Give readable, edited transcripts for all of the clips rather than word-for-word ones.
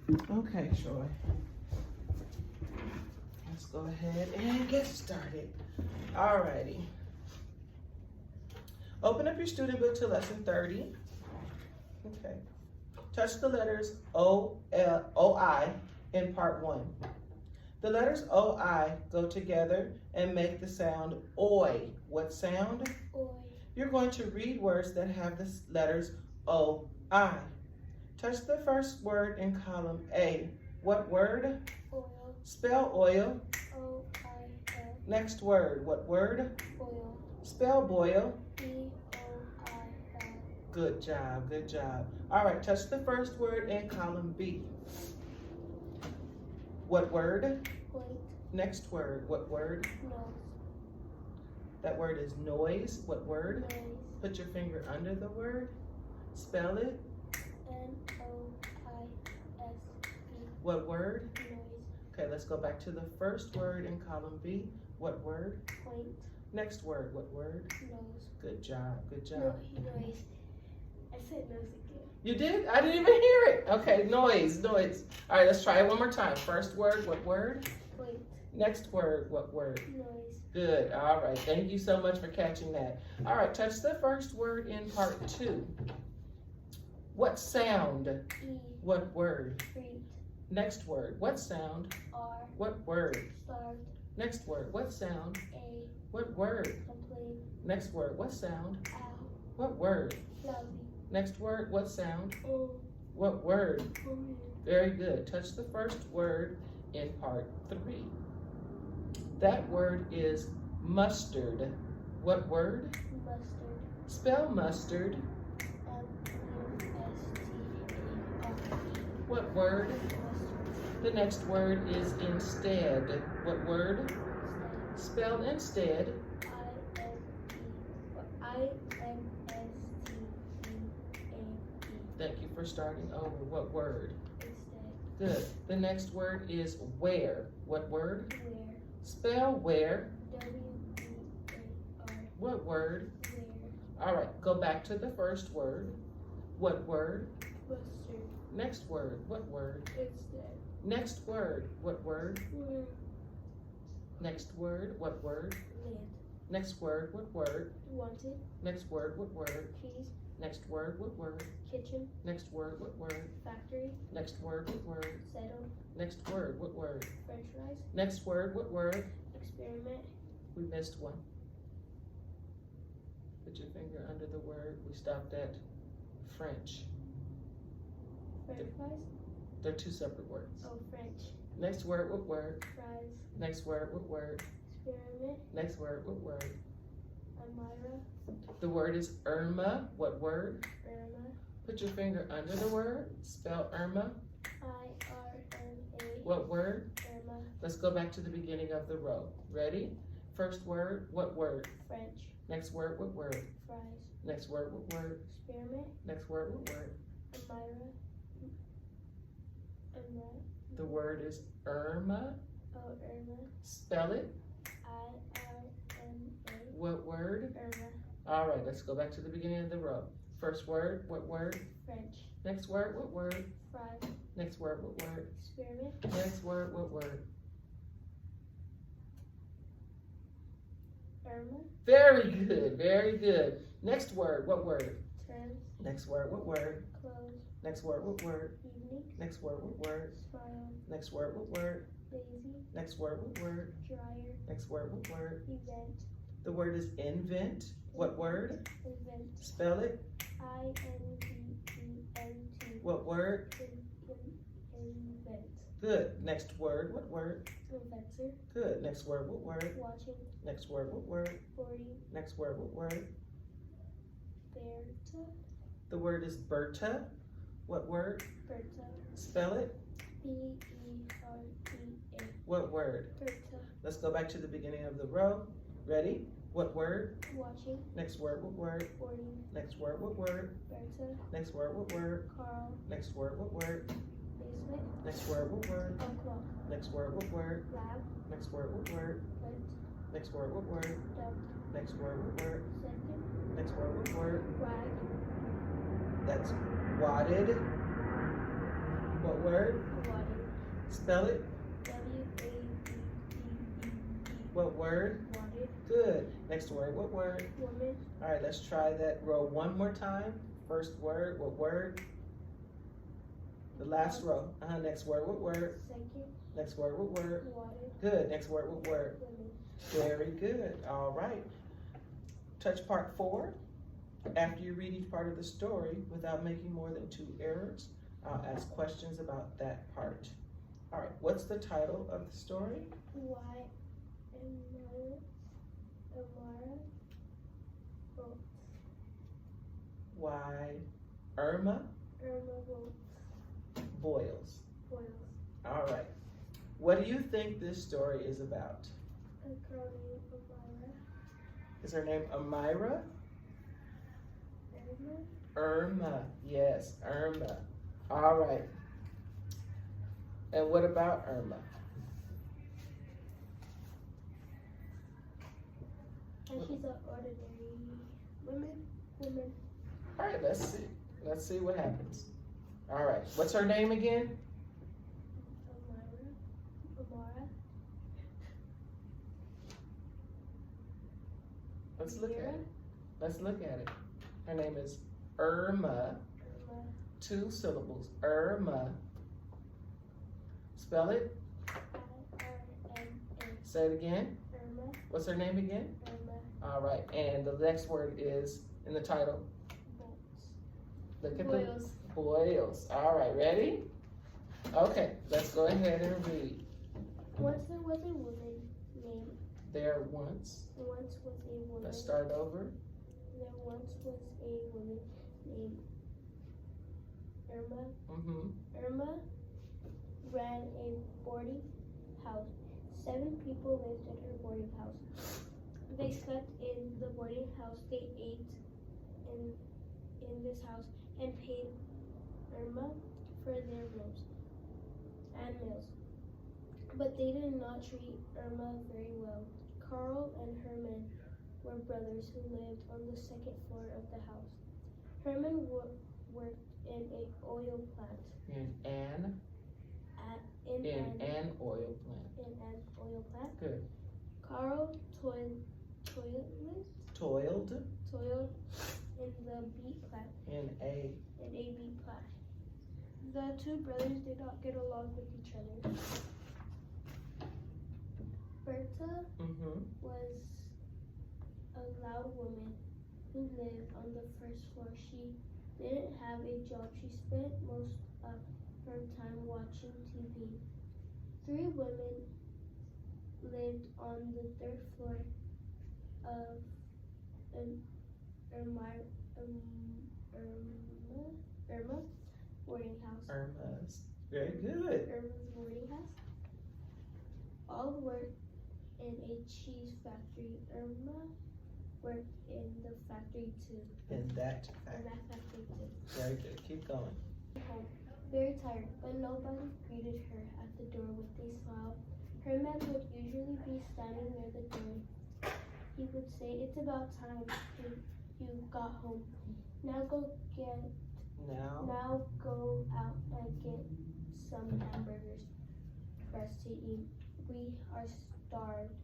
Okay, Troy. Let's go ahead and get started. Alrighty. Open up your student book to lesson 30. Okay. Touch the letters O-I in part 1. The letters O-I go together and make the sound OI. What sound? Oi. You're going to read words that have the letters O-I. Touch the first word in column A. What word? Oil. Spell oil. O-I-L. Next word. What word? Oil. Spell boil. B-O-I-L. Good job, good job. All right, touch the first word in column B. What word? Plate. Next word. What word? Nose. That word is noise. What word? Noise. Put your finger under the word. Spell it. N-O-I-S-E. What word? Noise. Okay, let's go back to the first word in column B. What word? Point. Next word. What word? Nose. Good job, good job. No, noise. I said nose again. You did? I didn't even hear it. Okay, noise, noise. All right, let's try it one more time. First word, what word? Point. Next word, what word? Noise. Good, all right. Thank you so much for catching that. All right, touch the first word in part 2. What sound? E. What word? Treat. Next word, what sound? R. What word? Starved. Next word, what sound? A. What word? Complete. Next word, what sound? Ow. What word? Fluffy. Next word, what sound? O. What word? Oil. Very good. Touch the first word in part 3. That word is mustard. What word? Mustard. Spell mustard. M-U-S-T-A-R. What word? Mustard. The next word is instead. What word? Spell instead. I-N-S-T-E-A-D. Thank you for starting over. What word? Instead. Good. The next word is where. What word? Where. Spell where. W-E-A-R. What word? Where. All right, go back to the first word. What word? Mustard. Next word. What word? Instead. Next word. What word? Where. Next word. What word? Land. Next word. What word? Wanted. Next word. What word? Cheese. Next word. What word? Kitchen. Next word. What word? Factory. Next word. What word? Settle. Next word. What word? French fries. Next word. What word? Experiment. We missed one. Put your finger under the word. We stopped at French. French fries. They're two separate words. Oh, French. Next word. What word? Fries. Next word. What word? Experiment. Next word. What word? Amira. The word is Irma. What word? Irma. Put your finger under the word. Spell Irma. I-R-M-A. What word? Irma. Let's go back to the beginning of the row. Ready? First word. What word? French. Next word. What word? Fries. Next word. What word? Experiment. Next word. What word? Amira. Irma. The word is Irma. Oh, Irma. Spell it. I-R-M-A. What word? Irma. All right, let's go back to the beginning of the row. First word. What word? French. Next word. What word? Fries. Next word. What word? Experiment. Next word. What word? Irma. Very good. Very good. Next word. What word? Terms. Next word. What word? Clothes. Next word. What word? Evening. Next word. What word? Smile. Next word. What word? Lazy. Next word. What word? Dryer. Next word. What word? Event. The word is invent. What word? Invent. Spell it. I-N-V-E-N-T. What word? Invent. Good. Next word. What word? Inventor. Good. Next word. What word? Watching. Next word. What word? 40. Next word. What word? Berta. The word is Berta. What word? Berta. Spell it. B-E-R-T-A. What word? Berta. Let's go back to the beginning of the row. Ready? What word? Watching. Next word. What word? 40. Next word. What word? Berta. Next word. What word? Carl. Next word. What word? Basement. Next word. What word? O'clock. Next word. What word? Lab. Next word. What word? Vent. Next word. What word? Duck. Next word. What word? Second. Next word. What word? Rag. That's wadded. What word? Water. Spell it. W-A-D-D-E-E. What word? Water. Good. Next word. What word? Woman. All right, let's try that row one more time. First word. What word? The last row. Next word. What word? Second. Next word. What word? Water. Good. Next word. What word? Woman. Very good. All right. Touch part 4. After you read each part of the story without making more than 2 errors, I'll ask questions about that part. All right. What's the title of the story? Why Amara wrote. Why Irma Wrote boils. boils. All right. What do you think this story is about? A girl named Amara. Is her name Amira? Irma. Irma. Yes, Irma. All right. And what about Irma? And she's an ordinary woman. All right, let's see. Let's see what happens. All right. What's her name again? Amara. Let's look at it. Let's look at it. Her name is Irma. 2 syllables. Irma. Spell it. I-R-M-A. Say it again. Irma. What's her name again? Irma. All right. And the next word is in the title. Look at Boils. the boils. All right. Ready? Okay. Let's go ahead and read. Once there was a woman named. There once. Once was a woman. Let's start over. There once was a woman named Irma. Irma ran a boarding house. 7 people lived in her boarding house. They slept in the boarding house. They ate in this house and paid Irma for their rooms and meals. But they did not treat Irma very well. Carl and Herman were brothers who lived on the 2nd floor of the house. Herman worked in an oil plant. In an oil plant. Good. Carl toiled in the beet plant. In a beet plant. The 2 brothers did not get along with each other. Berta was a loud woman who lived on the 1st floor. She didn't have a job. She spent most of her time watching TV. 3 women lived on the 3rd floor of Irma boarding house. Irma's. Very good. Irma's boarding house. All worked in a cheese factory. Irma worked in the factory too. In that factory too. Very good. Keep going. Home, very tired, but nobody greeted her at the door with a smile. Herman would usually be standing near the door. He would say, "It's about time you got home. Now go out and get some hamburgers for us to eat. We are starved."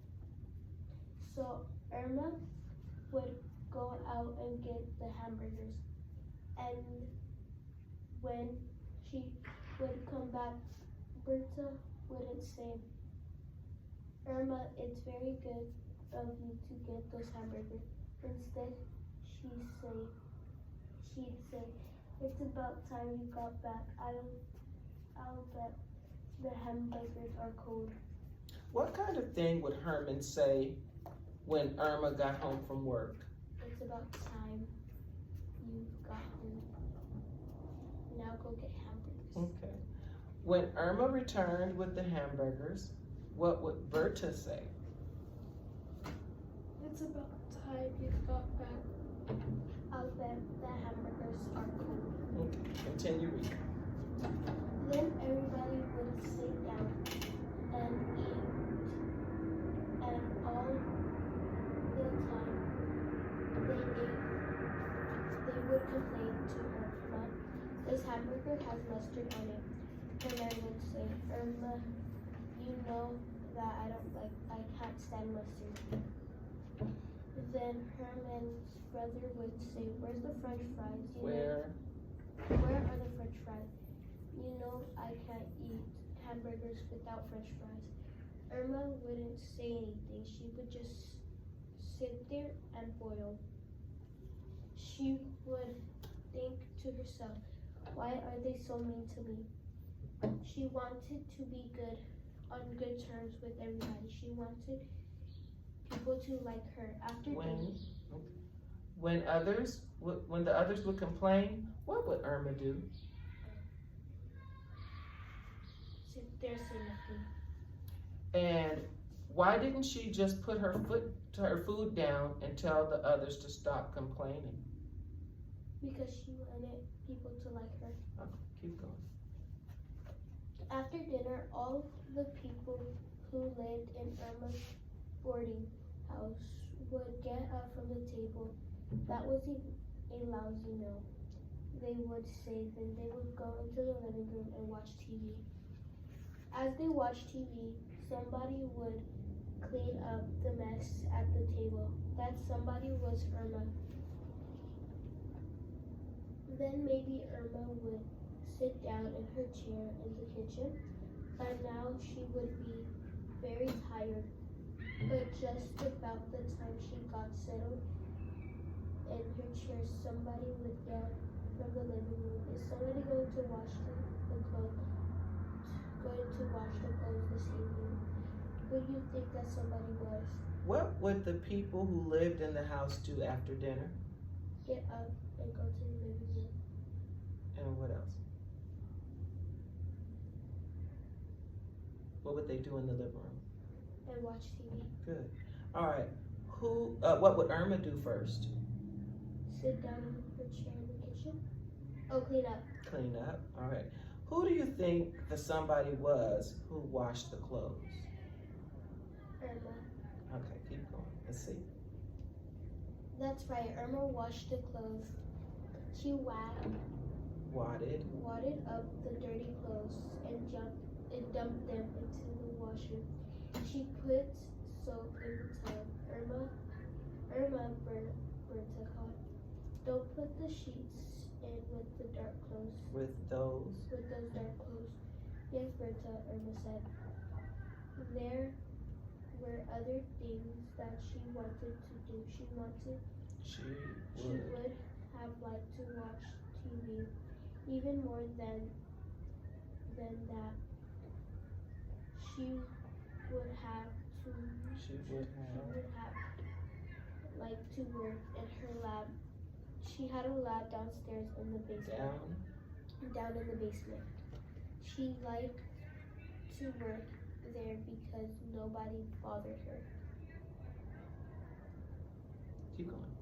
So Irma would go out and get the hamburgers. And when she would come back, Berta wouldn't say, "Irma, it's very good of you to get those hamburgers." Instead, she'd say, "It's about time you got back. I'll bet the hamburgers are cold." What kind of thing would Herman say when Irma got home from work? "It's about time you got home. Now go get hamburgers." Okay. When Irma returned with the hamburgers, what would Berta say? "It's about time you got back. I'll bet the hamburgers are cold." Okay. Continue reading. Then everybody would sit down and eat, and all the time they ate, they would complain to her, "Mom, this hamburger has mustard on it." then I would say, Irma, you know that I can't stand mustard. Then Herman's brother would say, where's the french fries? Where are the french fries? You know I can't eat hamburgers without french fries. Irma wouldn't say anything. She would just sit there and boil. She would think to herself, why are they so mean to me? She wanted to be good, on good terms with everybody. She wanted people to like her. After when the others would complain, what would Irma do? Sit there, say nothing. And why didn't she just put her food down and tell the others to stop complaining? Because she wanted people to like her. Oh, keep going. After dinner, all the people who lived in Irma's boarding house would get up from the table. That was a lousy meal, they would say. Then they would go into the living room and watch TV. As they watched TV, somebody would clean up the mess at the table. That somebody was Irma. Then maybe Irma would sit down in her chair in the kitchen. By now she would be very tired, but just about the time she got settled in her chair, somebody would yell from the living room, is somebody going to wash the clothes? Going to wash the clothes this evening? Who do you think that somebody was? What would the people who lived in the house do after dinner? Get up and go to the living room. And what else? What would they do in the living room? And watch TV. Good. All right. What would Irma do first? Sit down in her chair in the kitchen. Oh, clean up. Clean up. All right. Who do you think the somebody was who washed the clothes? Irma. Okay, keep going. Let's see. That's right. Irma washed the clothes. She wadded up the dirty clothes and dumped them into the washer. She put soap in the tub. Irma, Berta called. Don't put the sheets in with the dark clothes. With those dark clothes. Yes, Berta, Irma said. There were other things that she wanted to do. She would have liked to watch TV. Even more than that, she would have liked to work in her lab. She had a lab downstairs in the basement. Down in the basement. She liked to work there because nobody bothered her. Keep going.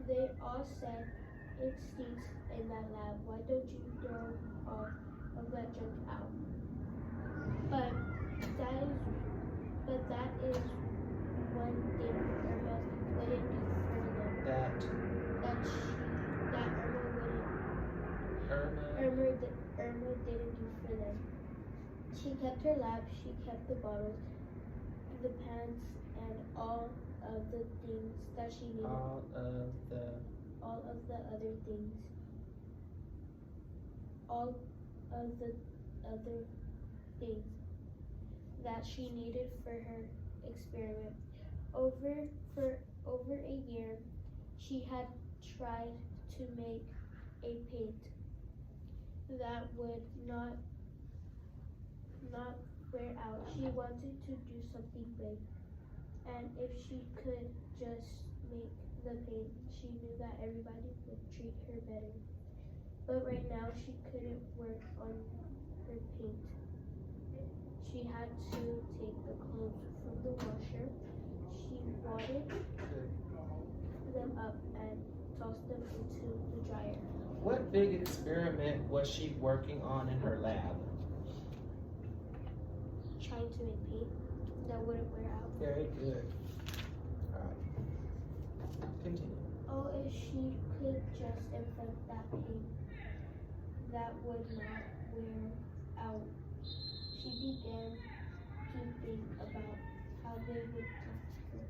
They all said, it stinks in that lab. Why don't you throw all of that junk out? But that is one thing Irma wouldn't do for them. Irma didn't do for them. She kept her lab. She kept the bottles, the pans, and all of the things that she needed. All of the other things. All of the other things that she needed for her experiment. For over a year, she had tried to make a paint that would not wear out. She wanted to do something big, and if she could just make the paint, she knew that everybody would treat her better. But right now, she couldn't work on her paint. She had to take the clothes from the washer. She wadded them up and tossed them into the dryer. What big experiment was she working on in her lab? Trying to make paint that wouldn't wear out. Very good. All right. Continue. Oh, if she could just invent that paint that would not wear out. She began to think about how they would talk to her.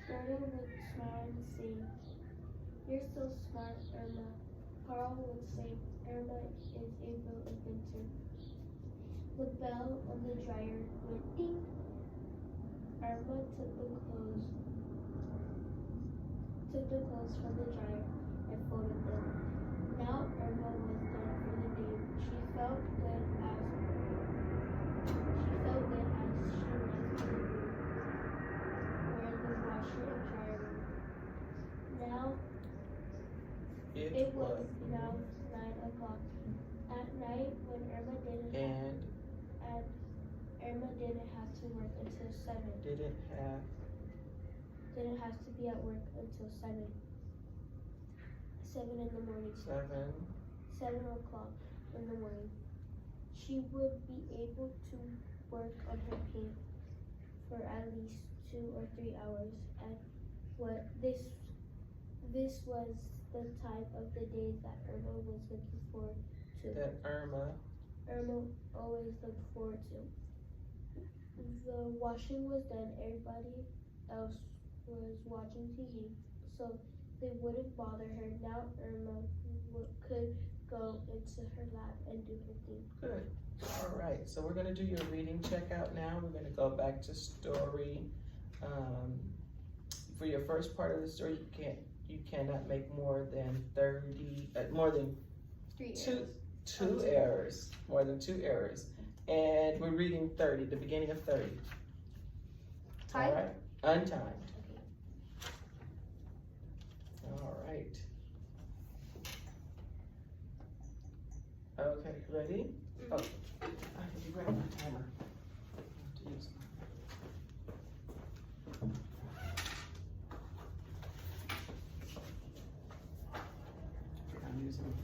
Gerda would smile and say, "You're so smart, Irma." Carl would say, "Irma is a real inventor." The bell on the dryer went ding. Irma took the clothes from the dryer and folded them. Now Irma was done for the day. She felt good as she left the room where the washer and dryer were. Now it was now 9 o'clock at night when Irma didn't have to work until 7. Didn't have to be at work until 7. 7 in the morning. 7 o'clock in the morning. She would be able to work on her paint for at least 2 or 3 hours. And what this was the time of the day that Irma was looking forward to. Irma always looked forward to. The washing was done. Everybody else was watching TV, so they wouldn't bother her. Now Irma could go into her lab and do her thing. Good. All right. So we're going to do your reading checkout now. We're going to go back to story. For your first part of the story, you cannot make more than 2 errors. More than 2 errors. And we're reading 30, the beginning of 30. Time? All right. Untimed. All right. Okay, ready? Oh, I need to grab my timer. I have to use I'm using my phone.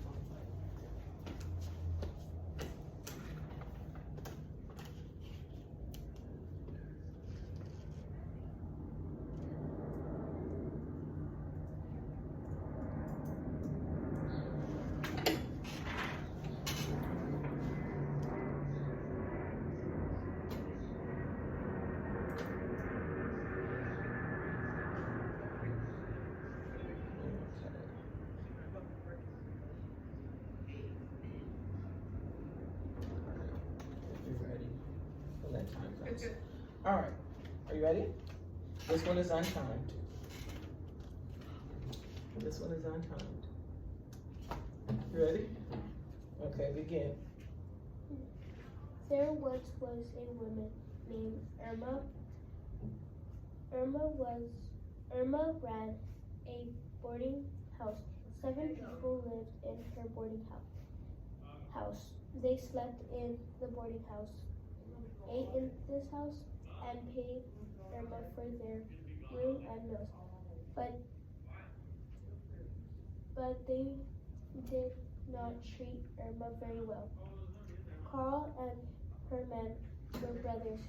All right, are you ready? This one is untimed. This one is untimed. You ready? Okay, begin. There once was a woman named Irma. Irma ran a boarding house. 7 people lived in her boarding house. They slept in the boarding house, ate in this house, and paid Irma for their room and meals. But they did not treat Irma very well. Carl and Herman were brothers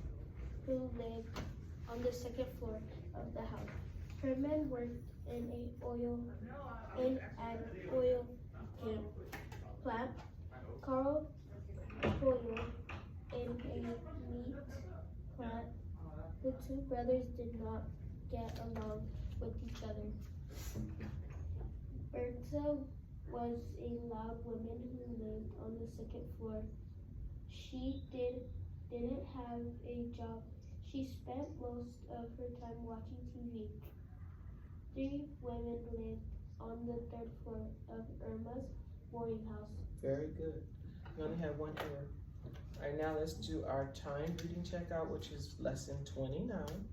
who lived on the 2nd floor of the house. Herman worked in an oil paint plant. Carl toiled in a meat plant. The 2 brothers did not get along with each other. Berta was a loud woman who lived on the 2nd floor. She didn't have a job. She spent most of her time watching TV. 3 women lived on the 3rd floor of Irma's boarding house. Very good. You only have 1 error. All right, now let's do our time reading checkout, which is lesson 29.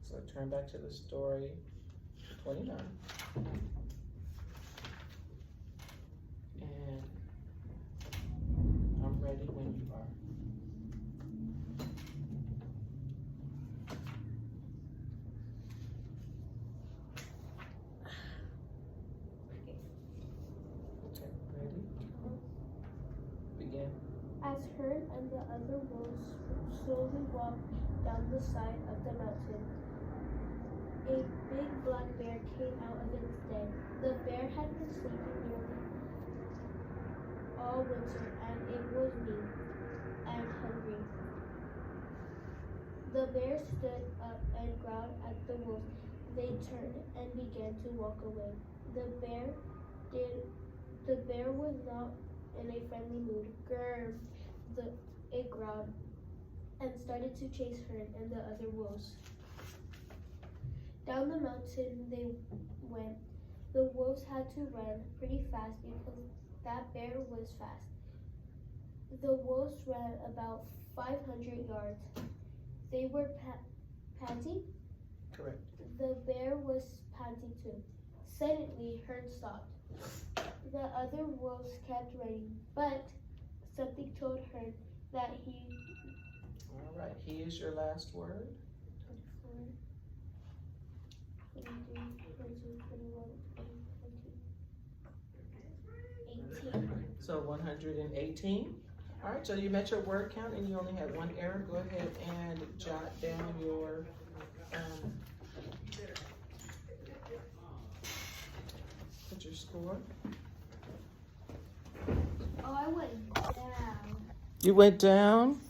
So turn back to the story 29. And I'm ready when you are. Okay, ready? Begin. As Herd and the other wolves slowly walked down the side of the mountain, a big black bear came out of its den. The bear had been sleeping nearly all winter, and it was mean and hungry. The bear stood up and growled at the wolves. They turned and began to walk away. The bear was not in a friendly mood. Grr! It growled and started to chase her and the other wolves. Down the mountain they went. The wolves had to run pretty fast because that bear was fast. The wolves ran about 500 yards. They were panting. Correct. The bear was panting too. Suddenly, Herd stopped. The other wolves kept running, but something told Herd that he... All right, he is your last word. 24, 23, 22, 21, 22, 18. So 118. All right, so you met your word count and you only had one error. Go ahead and jot down your put your score. Oh, I went down. You went down?